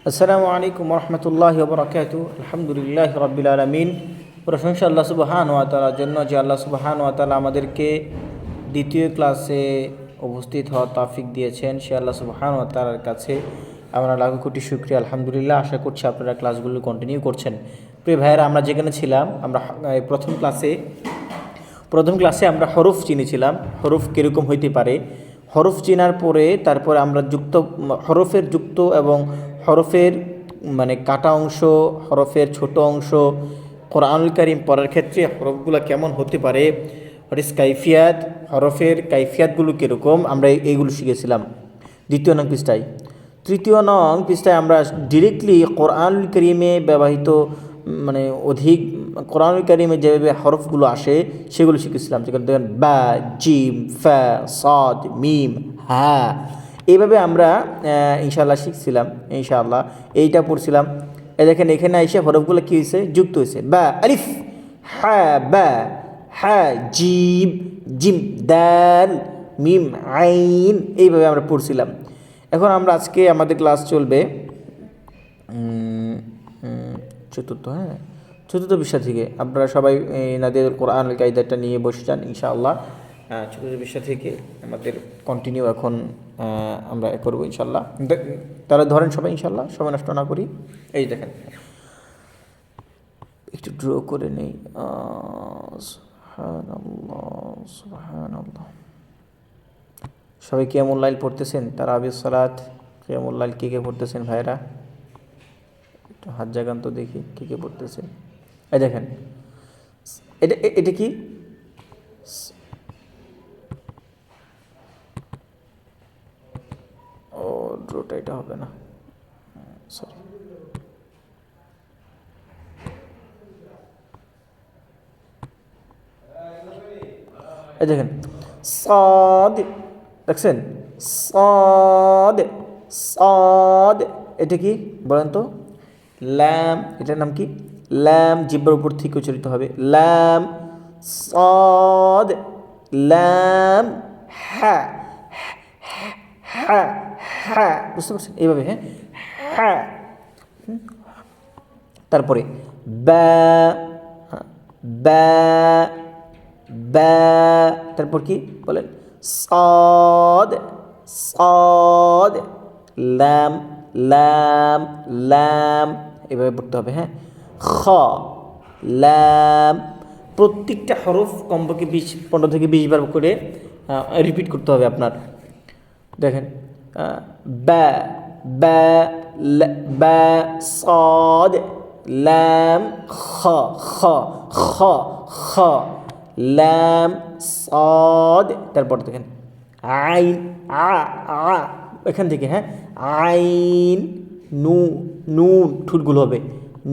আসসালামু আলাইকুম রহমতুল্লাহি ওয়া বারাকাতুহু। আলহামদুলিল্লাহি রাব্বিল আলামিন। প্রশংসা আল্লাহ সুবহানাহু ওয়া তাআলার জন্য যে আল্লাহ সুবহানাহু ওয়া তাআলা আমাদেরকে দ্বিতীয় ক্লাসে উপস্থিত হওয়ার তৌফিক দিয়েছেন। সে আল্লাহ সুবহানাহু ওয়া তাআলার কাছে আমরা লাখো কোটি শুকরিয়া। আলহামদুলিল্লাহ। আশা করছি আপনারা ক্লাসগুলো কন্টিনিউ করছেন। প্রিয় ভাইয়েরা, আমরা যেখানে ছিলাম, আমরা প্রথম ক্লাসে আমরা হরফ চিনেছিলাম। হরফ কীরকম হইতে পারে, হরফ চেনার পরে তারপরে আমরা হরফের যুক্ত এবং হরফের কাটা অংশ, হরফের ছোট অংশ, কোরআনুল কারীম পড়ার ক্ষেত্রে হরফগুলো কেমন হতে পারে, কাইফিয়াত, হরফের কাইফিয়াতগুলো কীরকম, আমরা এইগুলো শিখেছিলাম দ্বিতীয় নং পৃষ্ঠায়। তৃতীয় নং পৃষ্ঠায় আমরা ডিরেক্টলি কোরআনুল কারীমে ব্যবহৃত অধিক কোরআনুল কারীমে যেভাবে হরফগুলো আসে সেগুলো শিখেছিলাম। যেখানে দেখেন বা, জিম, ফা, সাদ, মিম, হা, এইভাবে আমরা ইনশাআল্লাহ শিখছিলাম। ইনশাআল্লাহ এইটা পড়ছিলাম। দেখেন এখানে এসে হরফগুলো কী হয়েছে, যুক্ত হয়েছে। বা আলিফ, হা বা, হা জিম, জিম দাল, মিম আইন, এইভাবে আমরা পড়ছিলাম। এখন আমরা আজকে আমাদের ক্লাস চলবে চতুর্থ পৃষ্ঠা থেকে। আপনারা সবাই নাদের কোরআন কায়দাটা নিয়ে বসে যান ইনশাআল্লাহ। চতুর্থ পৃষ্ঠা থেকে আমাদের কন্টিনিউ এখন আমরা করবো ইনশাআল্লাহ। তারা ধরেন সবাই ইনশাআল্লাহ, সময় নষ্ট না করি। এই দেখেন, একটু ড্র করে নেই। সুবহানাল্লাহ। সবাই কিয়ামুল লাইল পড়তেছেন, তারাবির সালাত, কিয়ামুল লাইল কে পড়তেছেন ভাইরা? একটু হাত জাগান তো দেখি কে পড়তেছেন। এই দেখেন, এটা কি? ও ড্রোটা এটা হবে না, সরি। এই দেখেন সাদ, দেখছেন সাদ, সাদ, এটা কি বলেন তো? ল্যাম, এটার নাম কি? ল্যাম, জিহ্বার উপর থেকে উচ্চারিত হবে। ল্যাম, সাদ, ল্যাম, হ্যাঁ, হ্যাঁ, হ্যাঁ, বুঝতে পারছেন? এইভাবে, হ্যাঁ, হ্যাঁ। তারপরে বা, বা, বা, তারপর কি বলেন? সাদ, সাদ, লাম, লাম, লাম, এভাবে পড়তে হবে। হ্যাঁ, খ, লাম। প্রত্যেকটা হরফ কমপক্ষে 15 থেকে 20 বার করে রিপিট করতে হবে আপনার। দেখেন বা, বা, বা, সাদ, লাম, খ, খ, খ, খ, লাম, সাদ। তারপর দেখেন আইন, আ, এখান থেকে, হ্যাঁ, আইন, নুন ঠুটগুলো হবে।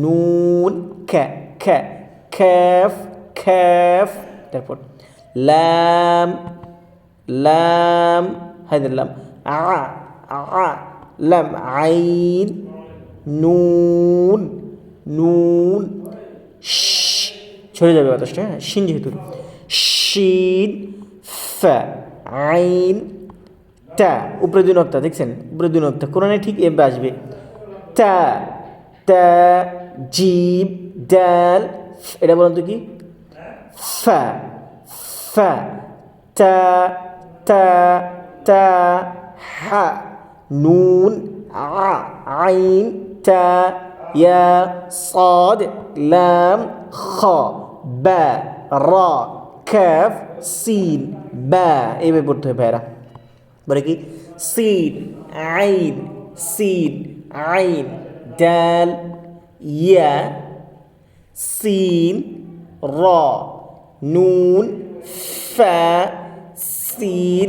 নুন, খ্যা, খ্যা, খ্যাফ, খ্যাফ। তারপর লাম, লাম, হায়দার লাম, লাম, আইন, নুন, নুন, ছড়ে যাবে বাতাসটা, হ্যাঁ, শিন যেহেতু, শিন, ফা, আইন, তা, উপরে 2 নক্তা, দেখছেন উপরে 2 নক্তা, কোরআনে ঠিক এভাবে আসবে। তা, তা, জিম, দাল, এটা বলুন তো কি? ফা, ফা, তা, তা, তা, হা, নুন, আইন, তা, ইয়া, সাদ, লাম, খ, বা, রা, কাফ, সিন, বা, এইভাবে পড়তে হবে ভাইরা। বলে কি? সিন, আইন, সিন, আইন, দাল, ইয়া, সিন, র, নুন, ফা, সিন,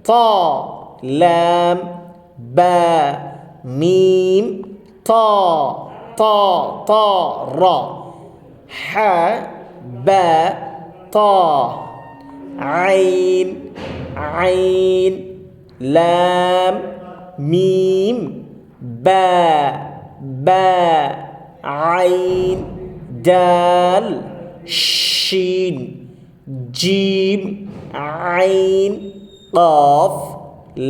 ত, লাম, বা, মিম, ত, ত, ত, র, হা, বা, ত, আইন, আইন, লাম, মিম, বা, বা, আইন, দাল, শিন, জিম, আইন, কফ,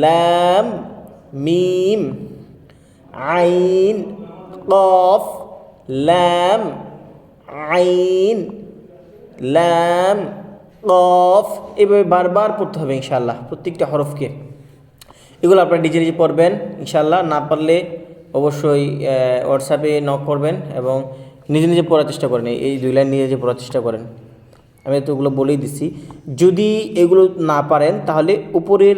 লাম, মিম, আইন কফ লাম আইন লাম কফ, এভাবে বারবার পড়তে হবে ইনশাআল্লাহ প্রত্যেকটা হরফকে। এগুলো আপনারা নিজে নিজে পড়বেন ইনশাআল্লাহ। না পারলে অবশ্যই হোয়াটসঅ্যাপে নক করবেন এবং নিজে নিজে পড়ার চেষ্টা করেন। এই 2 লাইন নিজে নিজে পড়ার চেষ্টা করেন। আমি তো ওগুলো বলেই দিচ্ছি। যদি এগুলো না পারেন তাহলে উপরের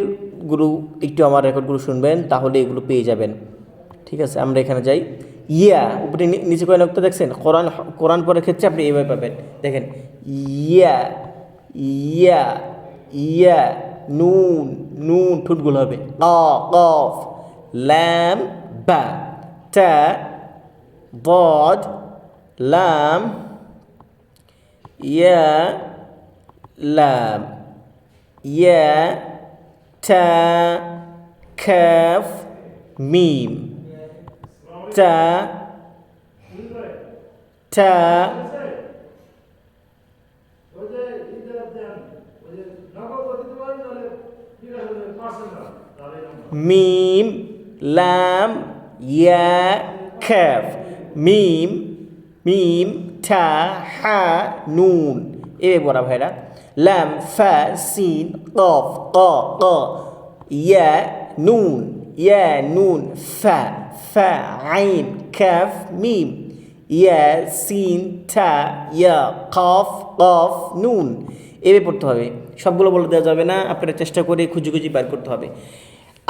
গুলো একটু আমার রেকর্ডগুলো শুনবেন, তাহলে এগুলো পেয়ে যাবেন। ঠিক আছে, আমরা এখানে যাই। ইয়া উপরে নিচে কয় নক্তা দেখছেন? কোরআন পড়ার ক্ষেত্রে আপনি এইভাবে পাবেন। দেখেন ইয়া ইয়া ইয়া, নুন নুন ঠোঁটগুলো হবে কফ লাম বা, তা ضاد লাম ইয়া লাম ইয়া তা কাফ মিম তা তা মিম লাম ইয়া কাফ মিম মিম তা হা নুন। এভাবে পড়া ভাইরা। লাম ফা সিন কফ ক ক ইয়া নুন ইয়া নুন ফা ফা আইন কাফ মিম ইয়া সিন তা ইয়া কফ কফ নুন। এভাবে পড়তে হবে। সবগুলো বলে দেওয়া যাবে না, আপনারা চেষ্টা করে খুঁজে খুঁজে বের করতে হবে।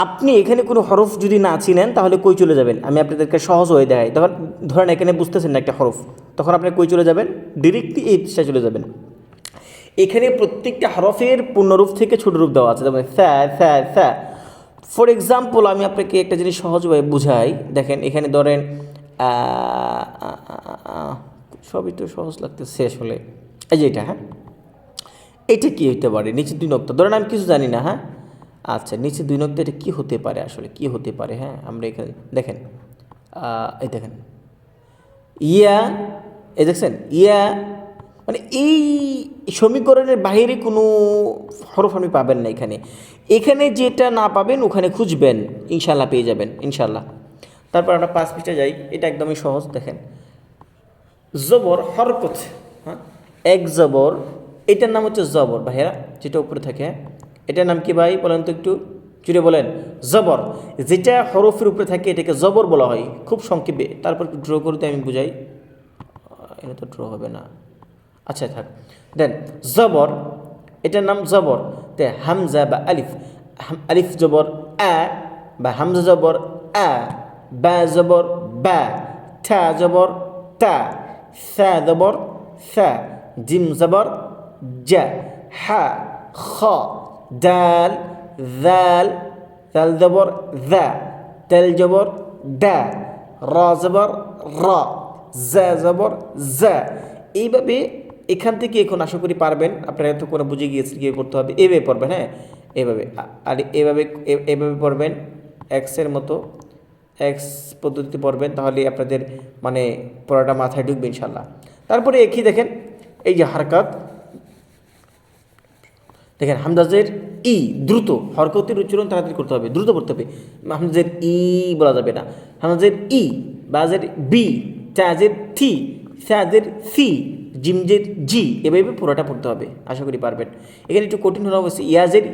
আপনি এখানে কোনো হরফ যদি না চিনেন তাহলে কই চলে যাবেন? আমি আপনাদেরকে সহজ হয়ে দেখাই। তখন ধরেন এখানে বুঝতেছেন না একটা হরফ, তখন আপনি কই চলে যাবেন? ডিরেক্টলি এই পৃষ্ঠায় চলে যাবেন। এখানে প্রত্যেকটা হরফের পূর্ণরূপ থেকে ছোট রূপ দেওয়া আছে, যেমন স্যা স্যা স্যা। ফর এক্সাম্পল আমি আপনাকে একটা জিনিস সহজভাবে বুঝাই। দেখেন এখানে ধরেন সবই তো সহজ লাগতেছে আসলে। এই যে এটা, হ্যাঁ এটা কী হতে পারে? নিচে 2 নক্তা, ধরেন আমি কিছু জানি না। হ্যাঁ আচ্ছা, নিচে 2 নক্তা, এটা কী হতে পারে আসলে? কী হতে পারে? হ্যাঁ আমরা এখানে দেখেন, এই দেখেন ইয়া, এই দেখছেন ইয়া, মানে এই সমীকরণের বাইরে কোনো হরফ আপনি পাবেন না এখানে। এখানে যেটা না পাবেন ওখানে খুঁজবেন, ইনশাল্লাহ পেয়ে যাবেন ইনশাল্লাহ। তারপর আমরা 5 পৃষ্ঠা যাই। এটা একদমই সহজ। দেখেন জবর হরকত, হ্যাঁ এক জবর, এটার নাম হচ্ছে জবর ভাইয়া, যেটা উপরে থাকে। এটার নাম কি ভাই বলেন তো একটু জুড়ে বলেন? জবর। যেটা হরফের উপরে থাকে এটাকে জবর বলা হয়, খুব সংক্ষেপে। তারপর একটু ড্র করতে আমি বুঝাই, এটা তো ড্র হবে না। আচ্ছা থাক, দেন জবর, এটার নাম জবর। তে হামজা বা আলিফ, আলিফ জবর আ বা হামজা জবর আ, বা জবর বা, থা জবর তা, সা জবর সা, জিম জবর জা, হা খ, দাল জাল, জাল জবর জা, তেল জবর দা, র জবর র, জা জবর জা। এইভাবে এখান থেকে এখন আশা করি পারবেন। আপনারা এত করে বুঝে গিয়েছেন কীভাবে পড়তে হবে। এভাবে পড়বেন, হ্যাঁ এভাবে, আর এভাবে এভাবে পড়বেন, এক্সের মতো এক্স পদ্ধতিতে পড়বেন, তাহলে আপনাদের মানে পড়াটা মাথায় ঢুকবে ইনশাল্লাহ। তারপরে একই দেখেন এই যে হারকাত, দেখেন হামজাজের ই, দ্রুত হরকতের উচ্চারণ তাড়াতাড়ি করতে হবে, দ্রুত পড়তে হবে। হামজাজের ই বলা যাবে না, হামজাজের ই, বাজের বি, চাজের থি, সাজের সি, জিমজের জি, এভাবে পুরোটা পড়তে হবে। আশা করি পারবেন। এখানে একটু কঠিন হলে অবশ্যই ইয়াজের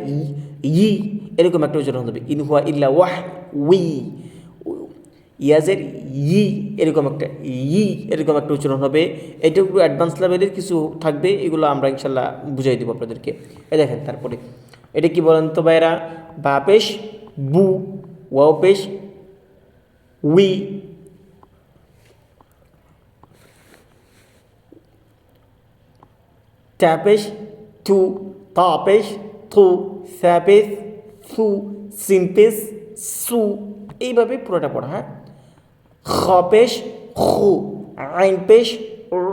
ই, এরকম একটা উচ্চারণ হবে। ইন হুয়া ইল্লা ওয়াহ উই, ইয়াজের ই, এরকম একটা ই, এরকম একটা উচ্চারণ হবে। এটা একটু অ্যাডভান্স লেভেলের কিছু থাকবে, এগুলো আমরা ইনশাল্লাহ বুঝাই দেবো আপনাদেরকে। এই দেখেন তারপরে এটা কি বলেন তো ভাইরা? বা পেশ বু, ওয়াও পেশ উই, তা পেশ থু, তা পেশ থু, সা পেশ সু, সিন পেশ সু, এইভাবে পুরোটা পড়া। হ্যাঁ খ পেশ খু, আইন পেশ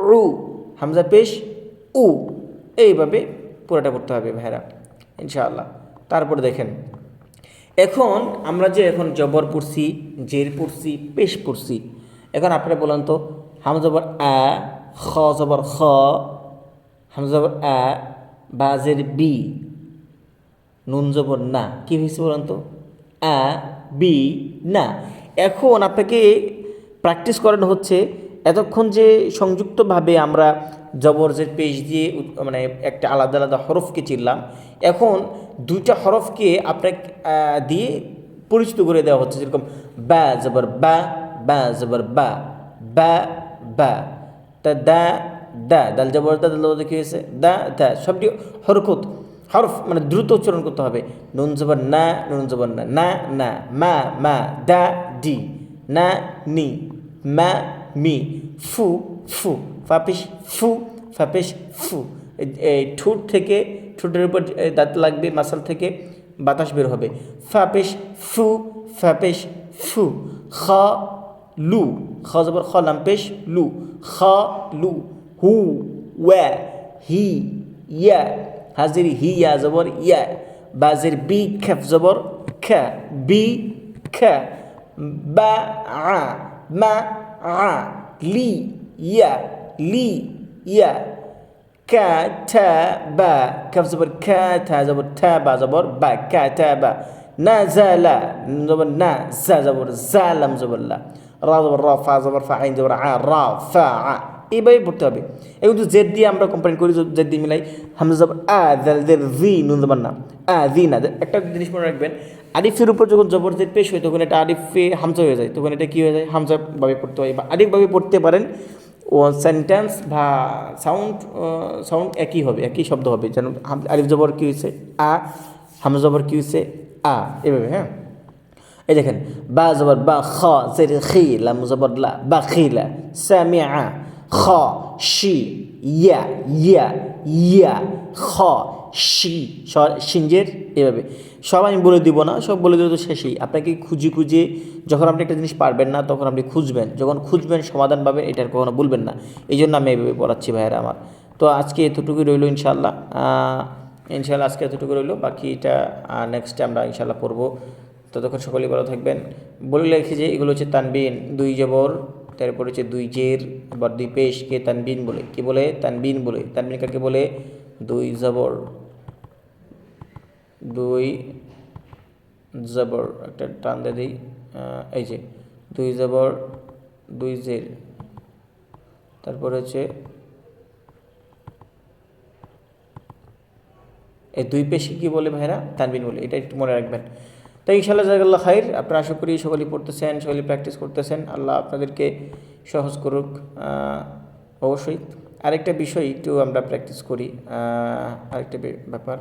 রু, হামজা পেশ উ, এইভাবে পুরোটা পড়তে হবে ভাইরা ইনশাআল্লাহ। তারপরে দেখেন এখন আমরা যে এখন জবর পড়ছি, জের পড়ছি, পেশ পড়ছি, এখন আপনারা বলেন তো হামজা জবর আ, খ জবর খ, হামজা জবর আ, বাজের বি, নুন জবর না, কি হয়েছে বলেন তো? আ বি না। এখন আপনাকে প্র্যাকটিস করানো হচ্ছে এতক্ষণ যে সংযুক্তভাবে আমরা জবর জের পেশ দিয়ে মানে একটা আলাদা আলাদা হরফকে চিনলাম, এখন দুইটা হরফকে আপনাকে দিয়ে পরিচিত করে দেওয়া হচ্ছে, যেরকম বা জবর বা, বা জবর বা, বা বা, তা দা দা, দাল জবর দা, দাল জবর কী হয়েছে দা দা, সবটি হরফ মানে দ্রুত উচ্চারণ করতে হবে। নুন জবর না, নুন জবর না, না না, মা মা, দা ডি, না নি, মা মি, ফু ফু, ফাপিস ফু, ফাপিস ফু। এই ঠোঁট থেকে, ঠোঁটের উপর দাঁত লাগবে, মাসাল থেকে বাতাস বের হবে। ফাপিস ফু, ফাপিস ফু। খ লু, খ জবর খ, লাম পেশ লু, খ লু। হু ওয়া, হি ইয়া, হাজির হি ইয়া জবর ইয়া, বাজের বি, খেফ জবর খা, বি খা। বা আ, মা আ, লি ইয়া, লি ইয়া। কা তা বা, কাফ জবর কা, তা জবর তা, বা জবর বা, কা তা বা। না জালা, নুন জবর না, জা জবর জা, লাম জবর লা, রা জবর রা, ফা জবর ফা, আইন জবর আ, রা ফা আ। এইভাবে পড়তে হবে। এখন তো জেদ দিয়ে আমরা কম্পেয়ার করি, জেদ দিয়ে মিলাই, হামজা জবর আ, জাল জের জি, নুন জবর না, আ জি না। একটা জিনিস মনে রাখবেন, আলিফের উপর যখন জবর জেদ পেশ হয় তখন এটা আলিফে হামজা হয়ে যায়, তখন এটা কী হয়ে যায়, হামজাভাবে পড়তে হয় বা আলিফভাবে পড়তে পারেন। ও সেন্টেন্স বা সাউন্ড একই হবে, একই শব্দ হবে। যেন আলিফ জবর কী হয়েছে আ, হামজা জবর কী হয়েছে আ, এভাবে। হ্যাঁ, এই দেখেন, বা জবর বা, খ জের খি, লাম জবর লা, বা খিলা। সামিআ, খ শি, ইয়া ইয়া ইয়া, খ শি, সিনজের, এভাবে। সব আমি বলে দিব না, সব বলে দেবো তো শেষেই। আপনাকে খুঁজে খুঁজে, যখন আপনি একটা জিনিস পারবেন না তখন আপনি খুঁজবেন, যখন খুঁজবেন সমাধান পাবেন, এটার কখনো বলবেন না। এই জন্য আমি এভাবে পড়াচ্ছি ভাইয়েরা আমার। তো আজকে এতটুকুই রইল ইনশাল্লাহ। ইনশাল্লাহ আজকে এতটুকু রইল, বাকিটা নেক্সটে আমরা ইনশাল্লাহ পড়বো। ততক্ষণ সকলেই ভালো থাকবেন। বলে রেখে যে এগুলো হচ্ছে তানবিন, দুই জবর, তারপর হচ্ছে দুই জের, আবার দুই পেশকে তানবিন বলে। কি বলে? তানবিন বলে। তানবিন কাকে বলে? দুই জবর, দুই জবর, একটা টান দিয়ে দিই, এই যে দুই জবর, দুই জের, তারপর হচ্ছে এই দুই পেশকে কী বলে ভাইরা? তানবিন বলে। এটা একটু মনে রাখবেন। তাই ইনশাআল্লাহ জাযাকাল্লাহ খাইর। আপনারা আশা করি সকলেই পড়তেছেন, সকলেই প্র্যাকটিস করতেছেন। আল্লাহ আপনাদেরকে সহজ করুক। অবশ্যই আরেকটা বিষয় একটু আমরা প্র্যাকটিস করি, আরেকটা ব্যাপার।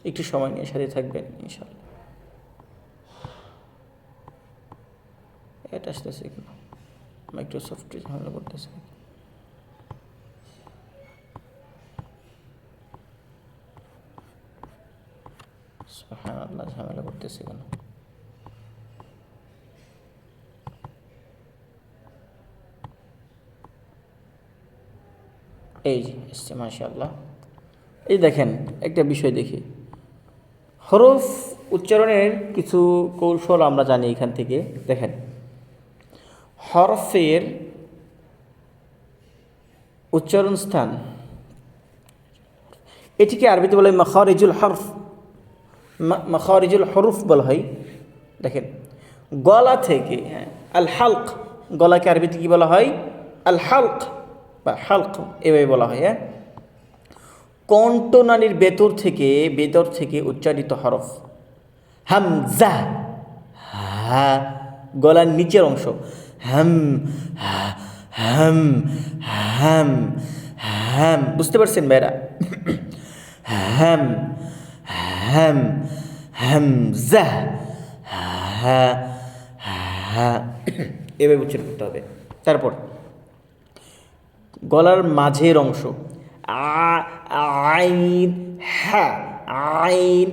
একটু সময় নিয়ে সাথে থাকবেন ইনশাআল্লাহ। এটা আসতেছে কেন? মাইক্রোসফটে ঝামেলা করতেছে। সুবহানাল্লাহ, ঝামেলা করতেছে কেন? এই যে এসছে, মাশাআল্লাহ। এই দেখেন, একটা বিষয় দেখি, হরফ উচ্চারণের কিছু কৌশল আমরা জানি এখান থেকে। দেখেন, হরফের উচ্চারণ স্থান, এটিকে আরবিতে বলা হয় মাখারিজুল হরফ, মাখারিজুল হরফ বলা হয়। দেখেন, গলা থেকে, হ্যাঁ, আল হালক, গলাকে আরবিতে কী বলা হয়? আল হালক বা হালক, এভাবে বলা হয়। হ্যাঁ, কণ্ঠনালীর ভেতর থেকে উচ্চারিত হরফ হামজা, হা, গলার নিচের অংশ, হাম হাম হাম হাম, বুঝতে পারছেন ভাইরা? হাম হাম হামজা, হা হা, এভাবে উচ্চারণ করতে হবে। তারপর গলার মাঝের অংশ, আইন হা, আইন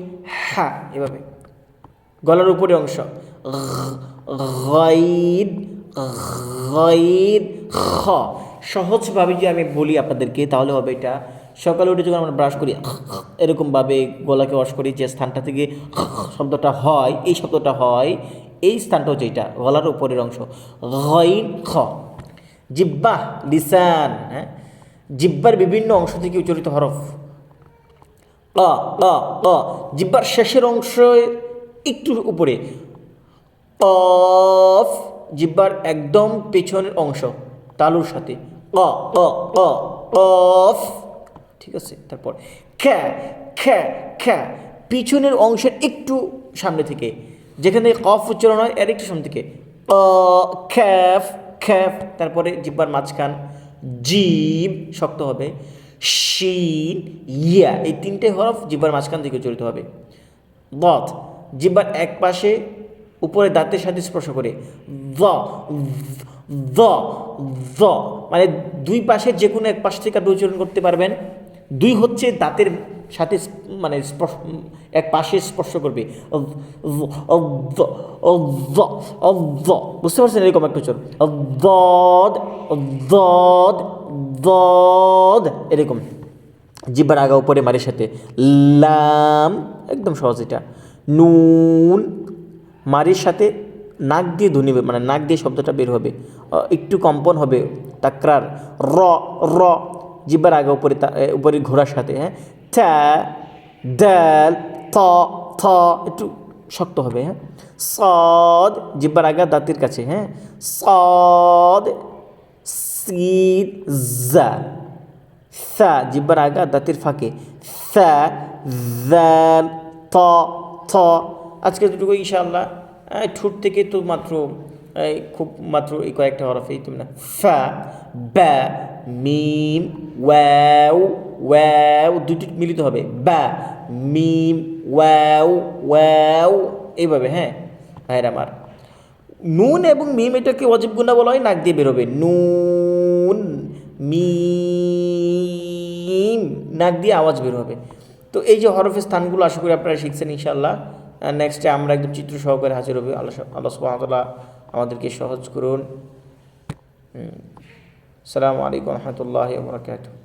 হা, এভাবে। গলার উপরের অংশ, গাইন গাইর খ। সহজভাবে যদি আমি বলি আপনাদেরকে তাহলে হবে এটা, সকালে উঠে যখন আমরা ব্রাশ করি এরকমভাবে গলাকে ওয়াশ করি, যে স্থানটা থেকে শব্দটা হয়, এই শব্দটা হয়, এই স্থানটা হচ্ছে এটা গলার উপরের অংশ, গাইর খ। জিব্বা লিসান, হ্যাঁ, জিব্বার বিভিন্ন অংশ থেকে উচ্চারিত হরফ। অ অ অ জিব্বার শেষের অংশ একটু উপরে। অফ জিব্বার একদম পেছনের অংশ তালুর সাথে। অ অ অ অফ, ঠিক আছে। তারপর খ্যা খ্যা খ্যা পিছনের অংশের একটু সামনে থেকে, যেখানে কফ উচ্চারণ হয় এর একটু সামনে থেকে। অ খ্যাফ খ্যাফ। তারপরে জিব্বার মাঝখান, জিব শক্ত হবে, শিন ইয়া, এই তিনটে হরফ জিব্বার মাঝখান থেকে উচ্চারিত হবে। বদ জিব্বার এক পাশে উপরে দাঁতের সাথে স্পর্শ করে। দ দ দ মানে দুই পাশের যে কোনো এক পাশ থেকে আপনি উচ্চারণ করতে পারবেন। দুই হচ্ছে দাঁতের সাথে মানে স্পর্শ, এক পাশে স্পর্শ করবে। বুঝতে পারছেন, এরকম একটা উচ্চারণ। দদ দদ দদ এরকম। জিব্বার আগা উপরে মারের সাথে। লাম একদম সহজ এটা। নুন মারির সাথে নাক দিয়ে ধ্বনি, মানে নাক দিয়ে শব্দটা বের হবে, একটু কম্পন হবে, তাকরার। র র জিব্বার আগা উপরে উপরে ঘোড়ার সাথে, হ্যাঁ। থা দাল থ থ একটু শক্ত হবে, হ্যাঁ। সদ জিব্বার আগা দাঁতের কাছে, হ্যাঁ। সদ সিদ জা। সা জিব্বার আগা দাঁতের ফাঁকে। সা জাল থ থ। আজকে দুটুকু ইনশাআল্লাহ ঠোঁট থেকে তো মাত্র খুব মাত্র এই কয়েকটা হরফ, এই তুমি না। ফা বা মিম ওয়াও ওয়াও দুটি মিলিত হবে। বা মিম ওয়াও ওয়াও এইভাবে, হ্যাঁ ভাইয়ের আমার। নুন এবং মিম এটাকে ওয়াজিব গুণা বলা হয়, নাক দিয়ে বেরোবে। নুন মিম নাক দিয়ে আওয়াজ বের হবে। তো এই যে হরফের স্থানগুলো আশা করি আপনারা শিখছেন ইনশাআল্লাহ। নেক্সটে আমরা একদম চিত্র সহকারে হাজির হবে। আল্লাহ সুবহানাহু ওয়া তাআলা আমাদেরকে সহজ করুন। আসসালামু আলাইকুম ওয়া রাহমাতুল্লাহি ওয়া বারাকাতুহু।